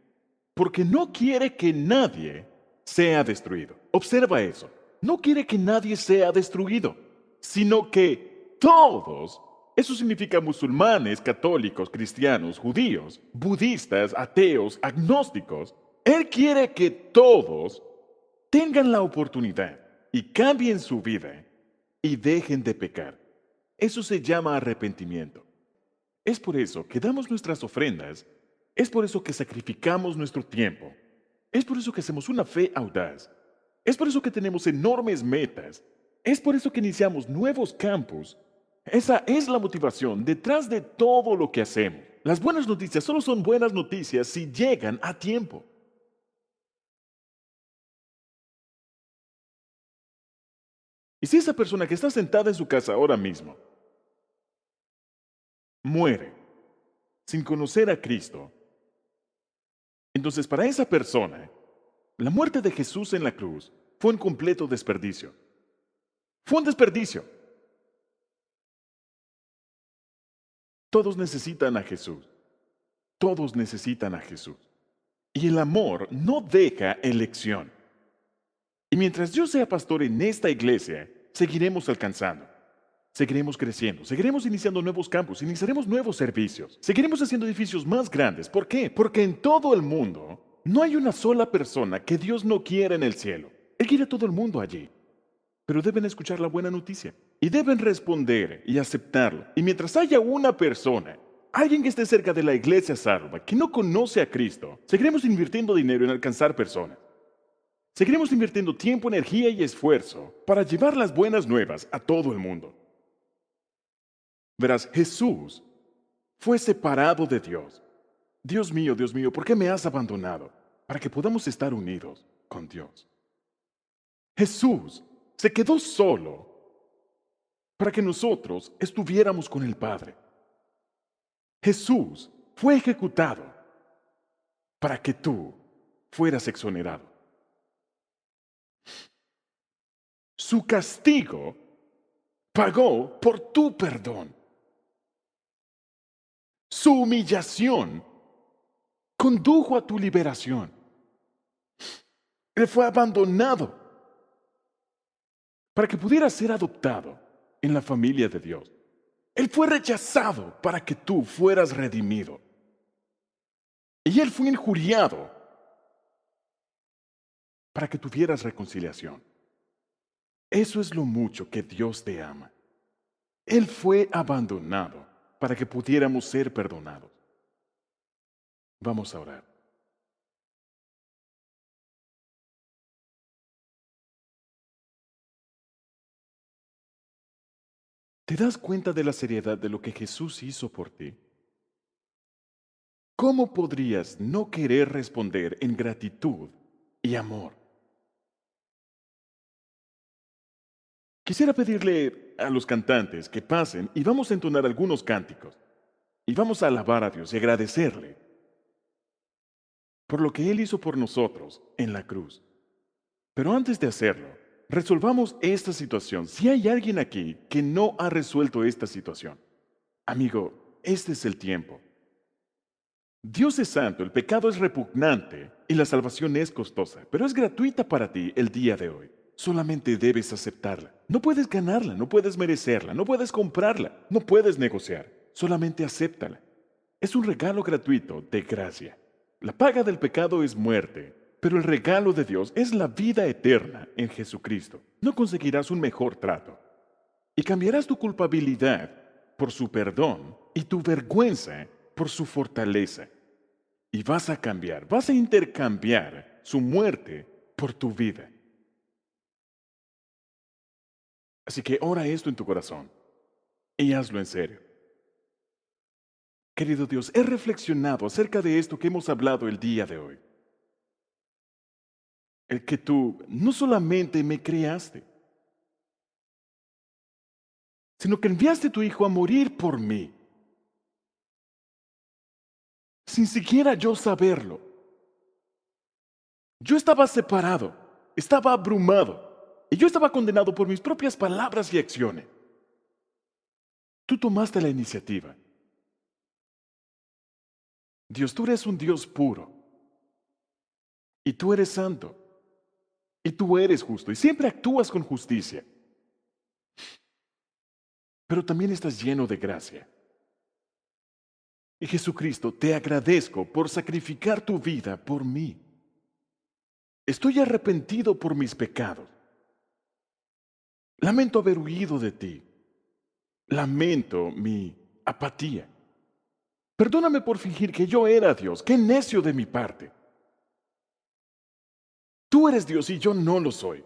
porque no quiere que nadie sea destruido. Observa eso. No quiere que nadie sea destruido, sino que todos Eso significa musulmanes, católicos, cristianos, judíos, budistas, ateos, agnósticos. Él quiere que todos tengan la oportunidad y cambien su vida y dejen de pecar. Eso se llama arrepentimiento. Es por eso que damos nuestras ofrendas, es por eso que sacrificamos nuestro tiempo, es por eso que hacemos una fe audaz, es por eso que tenemos enormes metas, es por eso que iniciamos nuevos campos. Esa es la motivación detrás de todo lo que hacemos. Las buenas noticias solo son buenas noticias si llegan a tiempo. Y si esa persona que está sentada en su casa ahora mismo muere sin conocer a Cristo, entonces para esa persona, la muerte de Jesús en la cruz fue un completo desperdicio. Fue un desperdicio. Todos necesitan a Jesús. Todos necesitan a Jesús. Y el amor no deja elección. Y mientras yo sea pastor en esta iglesia, seguiremos alcanzando. Seguiremos creciendo, seguiremos iniciando nuevos campos, iniciaremos nuevos servicios, seguiremos haciendo edificios más grandes. ¿Por qué? Porque en todo el mundo no hay una sola persona que Dios no quiera en el cielo. Él quiere a todo el mundo allí. Pero deben escuchar la buena noticia y deben responder y aceptarlo. Y mientras haya una persona, alguien que esté cerca de la iglesia salva, que no conoce a Cristo, seguiremos invirtiendo dinero en alcanzar personas. Seguiremos invirtiendo tiempo, energía y esfuerzo para llevar las buenas nuevas a todo el mundo. Verás, Jesús fue separado de Dios. Dios mío, ¿por qué me has abandonado? Para que podamos estar unidos con Dios. Jesús se quedó solo para que nosotros estuviéramos con el Padre. Jesús fue ejecutado para que tú fueras exonerado. Su castigo pagó por tu perdón. Su humillación condujo a tu liberación. Él fue abandonado para que pudiera ser adoptado en la familia de Dios. Él fue rechazado para que tú fueras redimido. Y Él fue injuriado para que tuvieras reconciliación. Eso es lo mucho que Dios te ama. Él fue abandonado para que pudiéramos ser perdonados. Vamos a orar. ¿Te das cuenta de la seriedad de lo que Jesús hizo por ti? ¿Cómo podrías no querer responder en gratitud y amor? Quisiera pedirle a los cantantes que pasen y vamos a entonar algunos cánticos y vamos a alabar a Dios y agradecerle por lo que Él hizo por nosotros en la cruz. Pero antes de hacerlo, resolvamos esta situación. Si hay alguien aquí que no ha resuelto esta situación, amigo, este es el tiempo. Dios es santo, el pecado es repugnante y la salvación es costosa, pero es gratuita para ti el día de hoy. Solamente debes aceptarla. No puedes ganarla, no puedes merecerla, no puedes comprarla, no puedes negociar. Solamente acéptala. Es un regalo gratuito de gracia. La paga del pecado es muerte, pero el regalo de Dios es la vida eterna en Jesucristo. No conseguirás un mejor trato. Y cambiarás tu culpabilidad por su perdón y tu vergüenza por su fortaleza. Y vas a cambiar, vas a intercambiar su muerte por tu vida. Así que ora esto en tu corazón y hazlo en serio. Querido Dios, he reflexionado acerca de esto que hemos hablado el día de hoy. El que tú no solamente me creaste, sino que enviaste a tu Hijo a morir por mí, sin siquiera yo saberlo. Yo estaba separado, estaba abrumado, y yo estaba condenado por mis propias palabras y acciones. Tú tomaste la iniciativa. Dios, tú eres un Dios puro, y tú eres santo, y tú eres justo, y siempre actúas con justicia. pero también estás lleno de gracia. Y Jesucristo, te agradezco por sacrificar tu vida por mí. Estoy arrepentido por mis pecados. Lamento haber huido de ti. Lamento mi apatía. Perdóname por fingir que yo era Dios. Qué necio de mi parte. Tú eres Dios y yo no lo soy.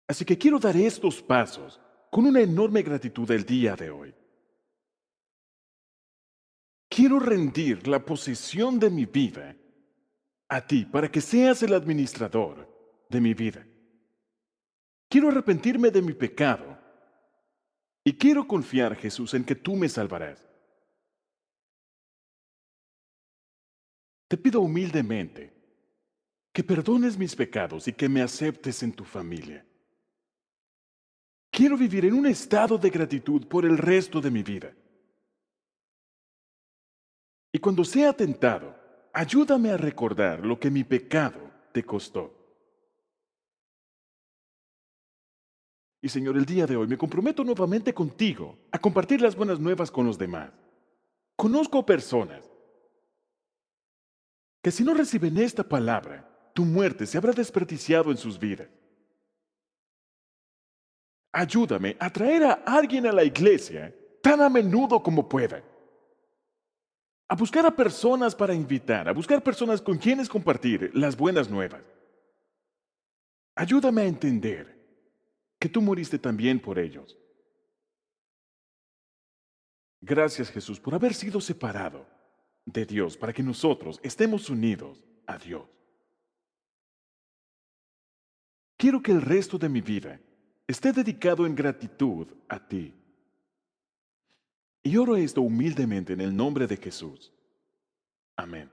Así que quiero dar estos pasos con una enorme gratitud el día de hoy. Quiero rendir la posesión de mi vida a ti para que seas el administrador de mi vida. Quiero arrepentirme de mi pecado y quiero confiar, Jesús, en que tú me salvarás. Te pido humildemente que perdones mis pecados y que me aceptes en tu familia. Quiero vivir en un estado de gratitud por el resto de mi vida. Y cuando sea tentado, ayúdame a recordar lo que mi pecado te costó. Y Señor, el día de hoy me comprometo nuevamente contigo a compartir las buenas nuevas con los demás. Conozco personas que si no reciben esta palabra, tu muerte se habrá desperdiciado en sus vidas. Ayúdame a traer a alguien a la iglesia tan a menudo como pueda. A buscar a personas para invitar, a buscar personas con quienes compartir las buenas nuevas. Ayúdame a entender que tú moriste también por ellos. Gracias, Jesús, por haber sido separado de Dios para que nosotros estemos unidos a Dios. Quiero que el resto de mi vida esté dedicado en gratitud a ti. Y oro esto humildemente en el nombre de Jesús. Amén.